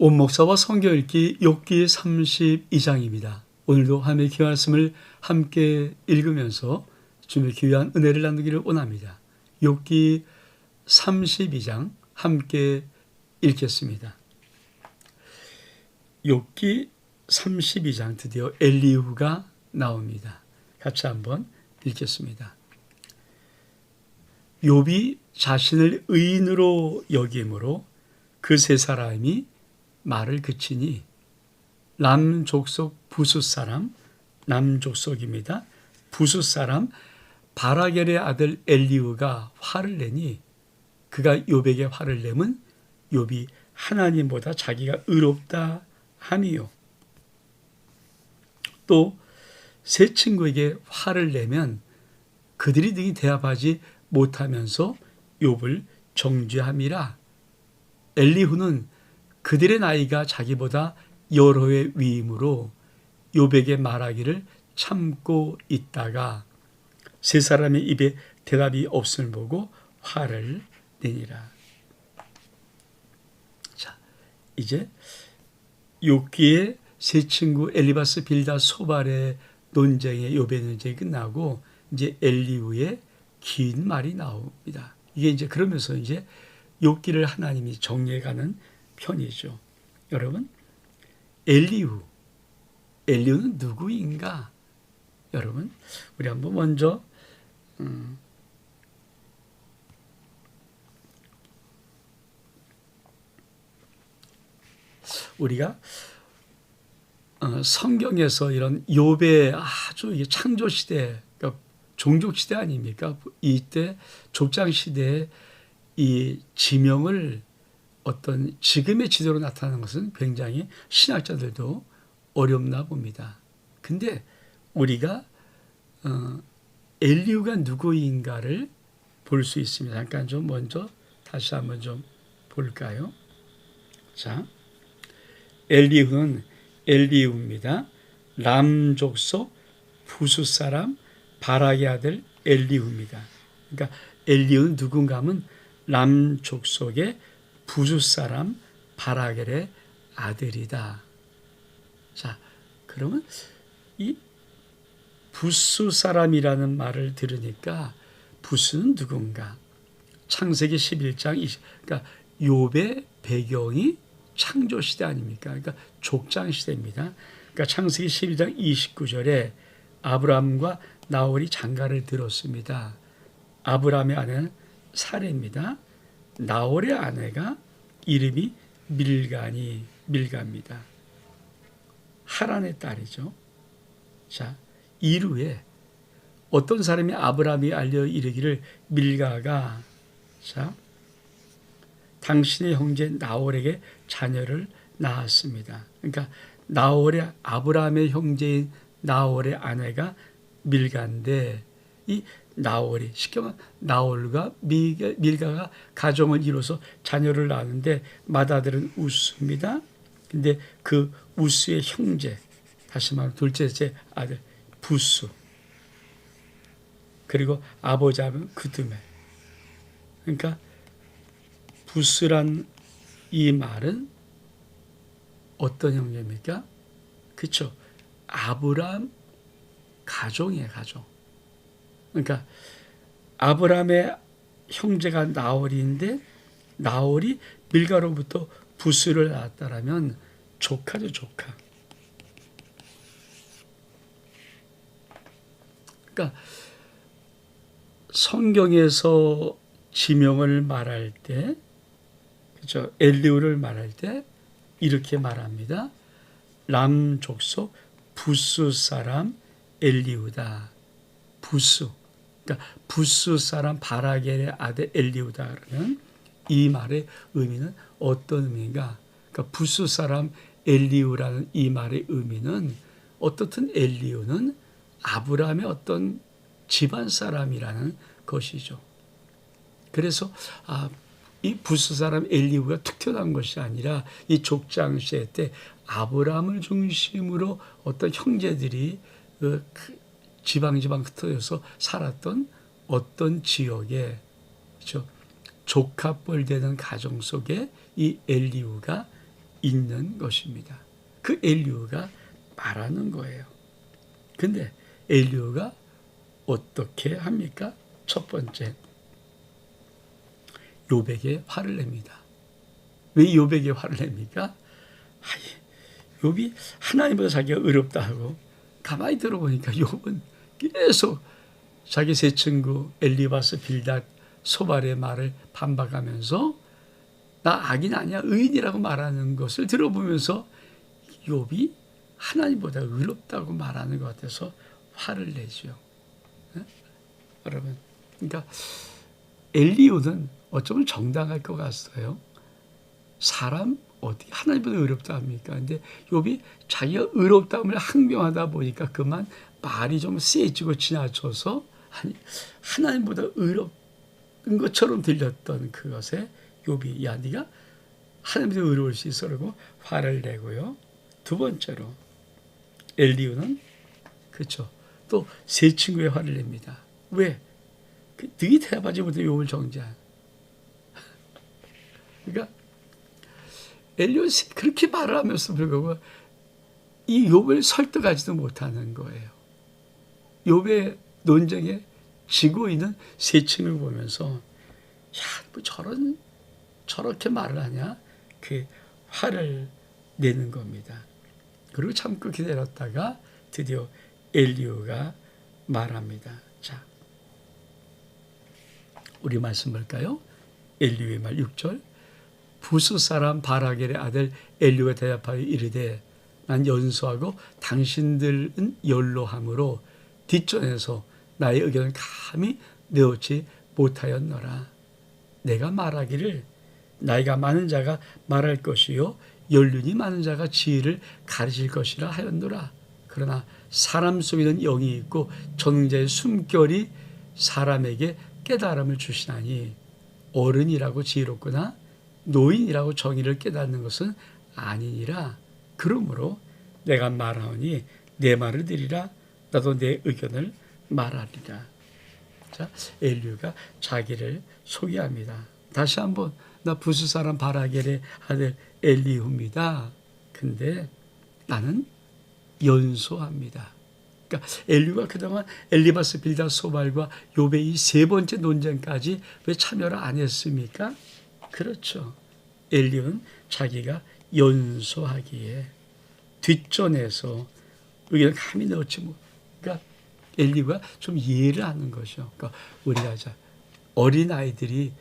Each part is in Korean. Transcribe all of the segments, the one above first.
온 목사와 성경 읽기 욥기 32장입니다. 오늘도 하나님의 귀한 말씀을 함께 읽으면서 주님의 귀한 은혜를 나누기를 원합니다. 욥기 32장 함께 읽겠습니다. 욥기 32장 드디어 엘리후가 나옵니다. 같이 한번 읽겠습니다. 욥이 자신을 의인으로 여김으로 그 세 사람이 말을 그치니 람 족속 부수 사람, 남 족속입니다. 부수 사람 바라겔의 아들 엘리후가 화를 내니 그가 욥에게 화를 내면 욥이 하나님보다 자기가 의롭다 함이요. 또 세 친구에게 화를 내면 그들이 등이 대합하지 못하면서 욥을 정죄함이라. 엘리후는 그들의 나이가 자기보다 여러 해 위임으로 욥에게 말하기를 참고 있다가 세 사람의 입에 대답이 없음을 보고 화를 내니라. 자, 이제 욥기의 세 친구 엘리바스, 빌다, 소발의 논쟁의 욥의 논쟁이 끝나고 이제 엘리후의 긴 말이 나옵니다. 이게 이제 그러면서 이제 욥기를 하나님이 정리해가는 편이죠. 여러분, 엘리후는 누구인가? 여러분, 우리 한번 먼저 우리가 성경에서 이런 욥의 아주 창조 시대, 그러니까 종족 시대 아닙니까? 이때 족장 시대의 이 지명을 어떤 지금의 지도로 나타나는 것은 굉장히 신학자들도 어렵나 봅니다. 근데 우리가 엘리후가 누구인가를 볼 수 있습니다. 잠깐 좀 먼저 다시 한번 좀 볼까요? 자, 엘리후는 엘리후입니다. 람 족속 부수 사람 바락의 아들 엘리후입니다. 그러니까 엘리후는 누군가 하면 람 족속의 부수 사람 바라겔의 아들이다. 자, 그러면 이 부수 사람이라는 말을 들으니까 부수는 누군가? 창세기 11장 20, 그러니까 욥의 배경이 창조 시대 아닙니까? 그러니까 족장 시대입니다. 그러니까 창세기 12장 29절에 아브라함과 나홀이 장가를 들었습니다. 아브라함의 아내는 사레입니다. 나홀의 아내가 이름이 밀가입니다. 하란의 딸이죠. 자, 이루에 어떤 사람이 아브라함이 알려 이르기를 밀가가 당신의 형제 나홀에게 자녀를 낳았습니다. 그러니까 아브라함의 형제인 나홀의 아내가 밀가인데 이 나홀이 쉽게 말하면 나홀과 밀가가 가정을 이뤄서 자녀를 낳았는데 맏아들은 우스입니다. 근데 그 우스의 형제, 다시 말하면 둘째 아들 부수, 그리고 아버지 하면 그드멜. 그러니까 부스란 이 말은 어떤 형제입니까? 그렇죠. 아브라함 가정이에요, 가정. 그러니까 아브라함의 형제가 나홀인데 나홀이 밀가로부터 부스를 낳았다라면 조카죠, 조카. 그러니까 성경에서 지명을 말할 때, 그렇죠, 엘리후를 말할 때 이렇게 말합니다. 람 족속 부수 사람 엘리후다. 부수. 그러니까 부수 사람 바라겔의 아들 엘리후다 그러면 이 말의 의미는 어떤 의미인가? 그러니까 부수 사람 엘리후라는 이 말의 의미는 어떻든 엘리후는 아브라함의 어떤 집안 사람이라는 것이죠. 그래서 이 부수 사람 엘리후가 툭 튀어나온 것이 아니라 이 족장 시대 때 아브라함을 중심으로 어떤 형제들이 지방 흩어져서 살았던 어떤 지역에, 그렇죠, 족합벌되는 가정 속에 이 엘리후가 있는 것입니다. 그 엘리후가 말하는 거예요. 근데 엘리후가 어떻게 합니까? 첫 번째, 욥에게 화를 냅니다. 왜 욥에게 화를 냅니까? 욥이 하나님보다 자기가 의롭다 하고, 가만히 들어보니까 욥은 계속 자기 세 친구 엘리바스, 빌닷, 소발의 말을 반박하면서 나 악인 아니야, 의인이라고 말하는 것을 들어보면서 욥이 하나님보다 의롭다고 말하는 것 같아서 화를 내죠. 네? 여러분, 그러니까 엘리후는 어쩌면 정당할 것 같아요. 사람 어떻게 하나님보다 의롭다 합니까? 근데 욥이 자기가 의롭다함을 항명하다 보니까 그만 말이 좀 세지고 지나쳐서 하나님보다 의롭은 것처럼 들렸던 그것에 욥이 야 네가 하나님보다 의로울 수 있어라고 화를 내고요. 두 번째로 엘리후는 그렇죠. 또 세 친구의 화를 냅니다. 왜? 너희 대답하지 못해 욥을 정죄한. 그러니까 엘리후는 그렇게 말을 하면서 불구하고 이 욥을 설득하지도 못하는 거예요. 욥의 논쟁에 지고 있는 세 친구를 보면서 야, 뭐 저렇게 말을 하냐? 그 화를 내는 겁니다. 그리고 참고 기다렸다가 드디어 엘리후가 말합니다. 자, 우리 말씀 볼까요? 엘리후의 말 6절. 부스 사람 바라겔의 아들 엘리후가 대답하여 이르되 난 연소하고 당신들은 연로함으로 뒷전에서 나의 의견을 감히 내놓지 못하였노라. 내가 말하기를 나이가 많은 자가 말할 것이요 연륜이 많은 자가 지혜를 가르칠 것이라 하였노라. 그러나 사람 속에는 영이 있고 전능자의 숨결이 사람에게 깨달음을 주시나니 어른이라고 지혜롭거나 노인이라고 정의를 깨닫는 것은 아니니라. 그러므로 내가 말하오니 내 말을 들으라. 나도 내 의견을 말하리라. 자, 엘리후가 자기를 소개합니다. 다시 한번 나 부스 사람 바라겔의 아들 엘리후입니다. 근데 나는 연소합니다. 그러니까 엘리후가 그동안 엘리바스, 빌닷, 소발과 욥의 이 세 번째 논쟁까지 왜 참여를 안 했습니까? 그렇죠. 엘리후는 자기가 연소하기에 뒷전에서 의견을 감히 넣지 못. 그러니까 엘리후가 좀 이해를 하는 거죠. 그러니까 우리가 어린 아이들이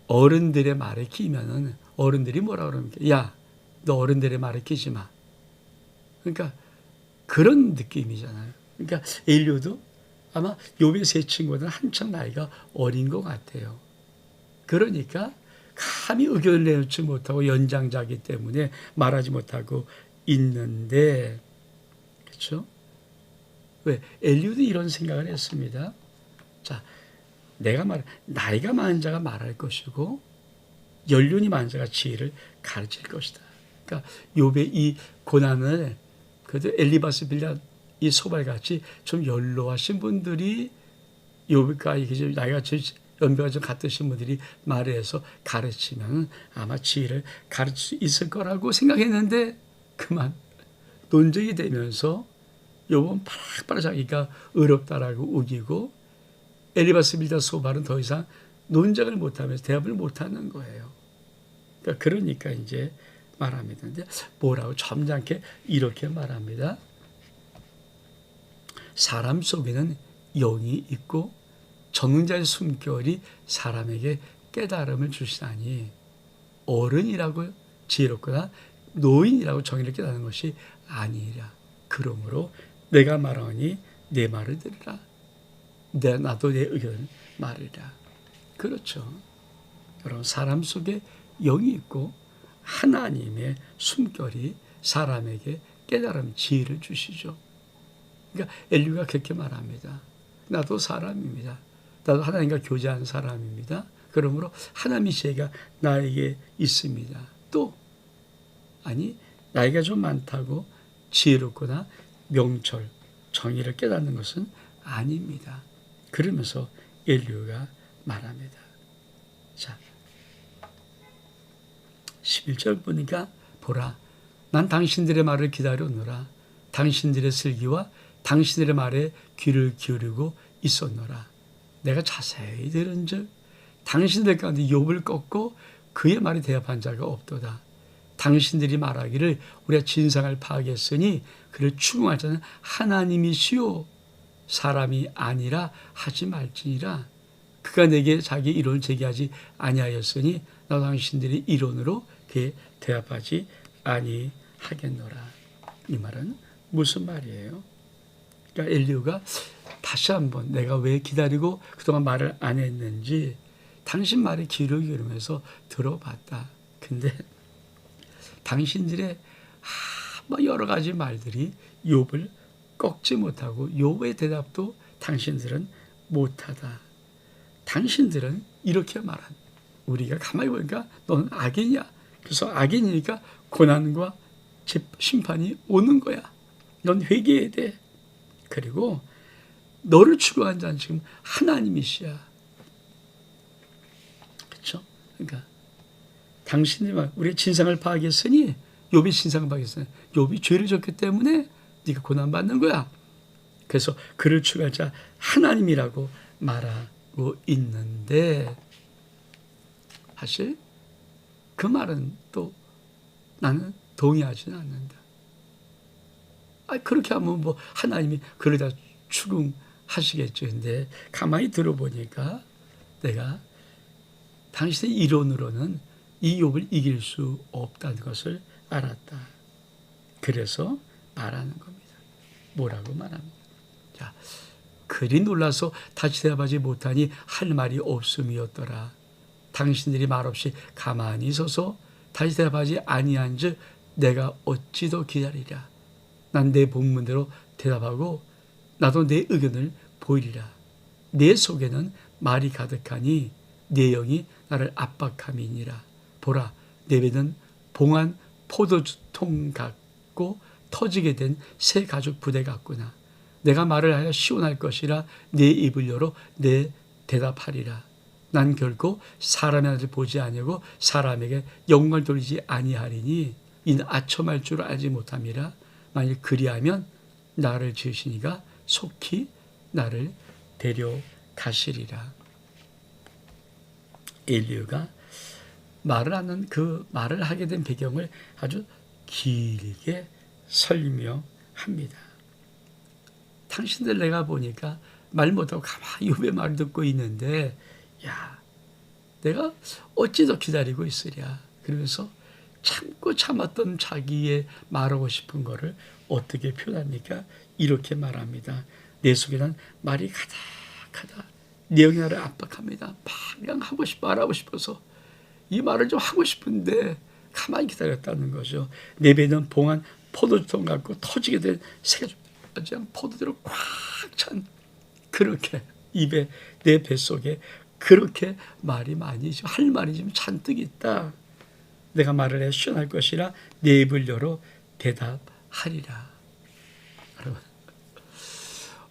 어른들의 말에 끼면은 어른들이 뭐라 그럽니까? 야, 너 어른들의 말에 끼지 마. 그러니까 그런 느낌이잖아요. 그러니까 엘리후도 아마 욥의 세 친구들은 한참 나이가 어린 것 같아요. 그러니까 감히 의견을 내놓지 못하고 연장자이기 때문에 말하지 못하고 있는데, 그렇죠? 왜? 엘리후도 이런 생각을 했습니다. 자, 나이가 많은 자가 말할 것이고 연륜이 많은 자가 지혜를 가르칠 것이다. 그러니까 욥의 이 고난을 그래도 엘리바스, 빌닷, 이 소발같이 좀 연로하신 분들이 욥과 나이가 연배가 좀 같으신 분들이 말해서 가르치면 아마 지혜를 가르칠 수 있을 거라고 생각했는데 그만 논쟁이 되면서 욥은 바락바락 자기가 의롭다라고 우기고 엘리바스, 빌닷, 소발은 더 이상 논쟁을 못하면서 대답을 못하는 거예요. 그러니까 이제 말합니다. 근데 뭐라고 점잖게 이렇게 말합니다. 사람 속에는 영이 있고 전능자의 숨결이 사람에게 깨달음을 주시다니 어른이라고 지혜롭거나 노인이라고 정의를 깨닫는 것이 아니라. 그러므로 내가 말하니 내 말을 들으라. 나도 내 의견을 말하리라. 그렇죠. 여러분, 사람 속에 영이 있고 하나님의 숨결이 사람에게 깨달음, 지혜를 주시죠. 그러니까 엘리후가 그렇게 말합니다. 나도 사람입니다. 나도 하나님과 교제한 사람입니다. 그러므로 하나님의 지혜가 나에게 있습니다. 또 나이가 좀 많다고 지혜롭거나 명철, 정의를 깨닫는 것은 아닙니다. 그러면서 엘리후가 말합니다. 자, 11절 보라, 난 당신들의 말을 기다렸노라. 당신들의 슬기와 당신들의 말에 귀를 기울이고 있었노라. 내가 자세히 들은즉 당신들 가운데 욥을 꺾고 그의 말에 대답한 자가 없도다. 당신들이 말하기를 우리가 진상을 파악했으니 그를 추궁할 자는 하나님이시요 사람이 아니라 하지 말지니라. 그가 내게 자기 이론을 제기하지 아니하였으니 나도 당신들이 이론으로 그에 대답하지 아니하겠노라. 이 말은 무슨 말이에요? 그러니까 엘리후가 다시 한번 내가 왜 기다리고 그동안 말을 안 했는지 당신 말에 귀를 기울이면서 들어봤다. 근데 당신들의 뭐 여러 가지 말들이 욥을 꺾지 못하고 욥의 대답도 당신들은 못하다. 당신들은 이렇게 말한. 우리가 가만히 보니까 너는 악인이야. 그래서 악인이니까 고난과 심판이 오는 거야. 넌 회개해야 돼. 그리고 너를 추구한 자는 지금 하나님이시야. 그렇죠? 그러니까 당신이 우리의 진상을 파악했으니 욥이 진상을 파악했으니 욥이 죄를 졌기 때문에 네가 고난받는 거야. 그래서 그를 추구할 자 하나님이라고 말하고 있는데 사실 그 말은 또 나는 동의하지는 않는다. 그렇게 하면 뭐 하나님이 그러다 추궁하시겠죠. 근데 가만히 들어보니까 내가 당신의 이론으로는 이 욥을 이길 수 없다는 것을 알았다. 그래서 말하는 겁니다. 뭐라고 말합니다. 자, 그리 놀라서 다시 대답하지 못하니 할 말이 없음이었더라. 당신들이 말없이 가만히 서서 다시 대답하지 아니한즉 내가 어찌 더 기다리랴. 난 내 복문대로 대답하고 나도 내 의견을 보이리라. 내 속에는 말이 가득하니 내 영이 나를 압박함이니라. 보라, 내 배는 봉한 포도통 같고 터지게 된 새 가죽 부대 같구나. 내가 말을 하여 시원할 것이라 내 입을 열어 내 대답하리라. 난 결코 사람의 아들 보지 아니하고 사람에게 영광을 돌리지 아니하리니 이는 아첨할 줄 알지 못함이라. 만일 그리하면 나를 지으시니가 속히 나를 데려가시리라. 엘리후가 말을 하는 그 말을 하게 된 배경을 아주 길게 설명합니다. 당신들 내가 보니까 말 못하고 가만히 욥의 말을 듣고 있는데 야, 내가 어찌 더 기다리고 있으랴. 그러면서 참고 참았던 자기의 말하고 싶은 거를 어떻게 표현합니까? 이렇게 말합니다. 내 속에는 말이 가득하다. 내 영이 나를 압박합니다. 그냥 하고 싶어, 말하고 싶어서 이 말을 좀 하고 싶은데 가만히 기다렸다는 거죠. 내 배는 봉한 포도통 같고 터지게 된 새가죽 포도대로 꽉 찬 그렇게 입에 내 뱃속에 그렇게 말이 많이 할 말이 지금 잔뜩 있다. 내가 말을 해 시원할 것이라 내 입을 열어 대답하리라. 여러분,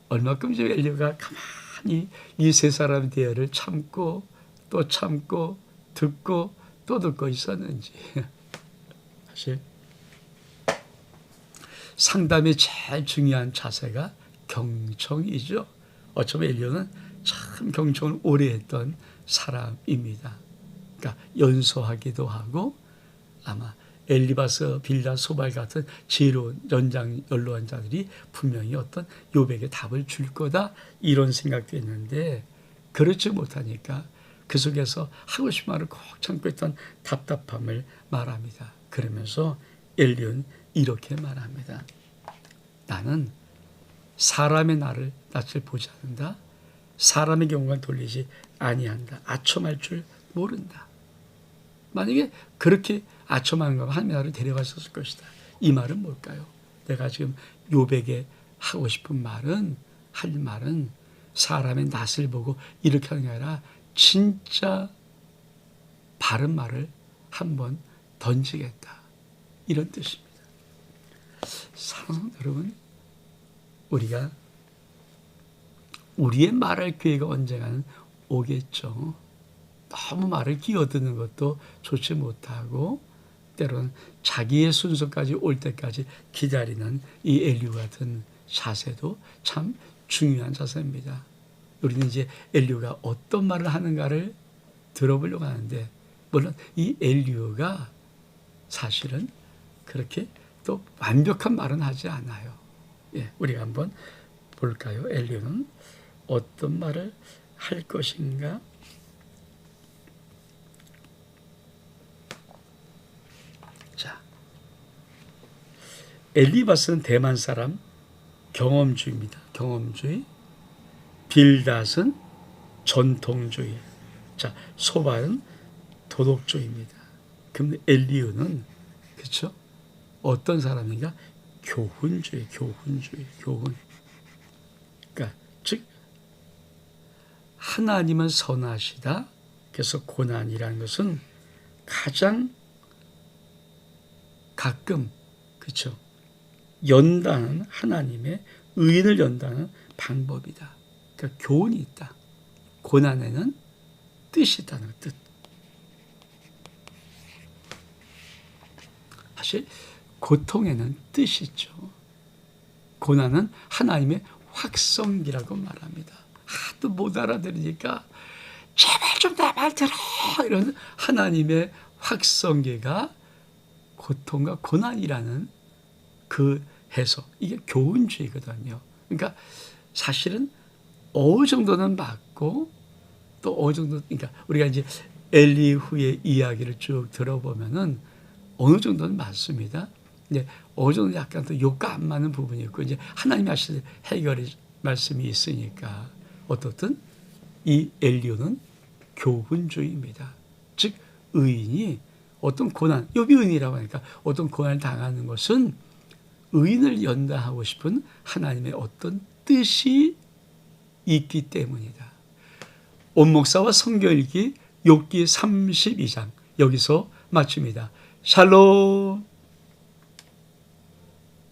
얼마큼 지금 엘리후가 가만히 이 세 사람의 대화를 참고 또 참고 듣고 또 듣고 있었는지. 사실 상담의 제일 중요한 자세가 경청이죠. 어쩌면 엘리후는 참 경청을 오래 했던 사람입니다. 그러니까 연소하기도 하고 아마 엘리바스, 빌닷, 소발 같은 지혜로운 연로한 자들이 분명히 어떤 욥에게 답을 줄 거다 이런 생각도 했는데 그렇지 못하니까 그 속에서 하고 싶은 말을 꼭 참고 있던 답답함을 말합니다. 그러면서 엘리후는 이렇게 말합니다. 나는 사람의 낯을 보지 않는다. 사람의 경우가 돌리지 아니한다. 아첨할 줄 모른다. 만약에 그렇게 아첨하는 거면 하나님의 나라를 데려갔었을 것이다. 이 말은 뭘까요? 내가 지금 욥에게 하고 싶은 말은 할 말은 사람의 낯을 보고 이렇게 하는 게 아니라 진짜 바른 말을 한번 던지겠다. 이런 뜻입니다. 사랑하는 여러분, 우리가 우리의 말할 기회가 언젠가는 오겠죠. 너무 말을 끼어드는 것도 좋지 못하고 때로는 자기의 순서까지 올 때까지 기다리는 이 엘리후 같은 자세도 참 중요한 자세입니다. 우리는 이제 엘리후가 어떤 말을 하는가를 들어보려고 하는데, 물론 이 엘리후가 사실은 그렇게 또 완벽한 말은 하지 않아요. 예, 우리가 한번 볼까요? 엘리후는 어떤 말을 할 것인가? 자, 엘리바스는 대만 사람, 경험주의입니다. 경험주의. 빌닷은 전통주의. 자, 소발은 도덕주의입니다. 그럼 엘리후는 그렇죠? 어떤 사람인가? 교훈주의. 교훈. 그러니까 즉 하나님은 선하시다. 그래서 고난이라는 것은 가장 가끔 그렇죠? 연다는 하나님의 의인을 연다는 방법이다. 그러니까 교훈이 있다. 고난에는 뜻이 있다는 뜻. 사실 고통에는 뜻이 있죠. 고난은 하나님의 확성기라고 말합니다. 하도 못 알아들으니까 제발 좀 내 말 들어 이런 하나님의 확성기가 고통과 고난이라는 그 해석, 이게 교훈주의거든요. 그러니까 사실은 어느 정도는 맞고 또 어느 정도, 그러니까 우리가 이제 엘리후의 이야기를 쭉 들어보면은 어느 정도는 맞습니다. 이제 어느 정도 약간 또 욕과 안 맞는 부분이 있고, 이제 하나님이 하실 해결의 말씀이 있으니까 어떻든 이 엘리후는 교훈주의입니다. 즉 의인이 어떤 고난, 욥이 의인이라고 하니까 어떤 고난을 당하는 것은 의인을 연다하고 싶은 하나님의 어떤 뜻이 있기 때문이다. 온 목사와 성경 읽기 욥기 32장 여기서 마칩니다. 샬롬.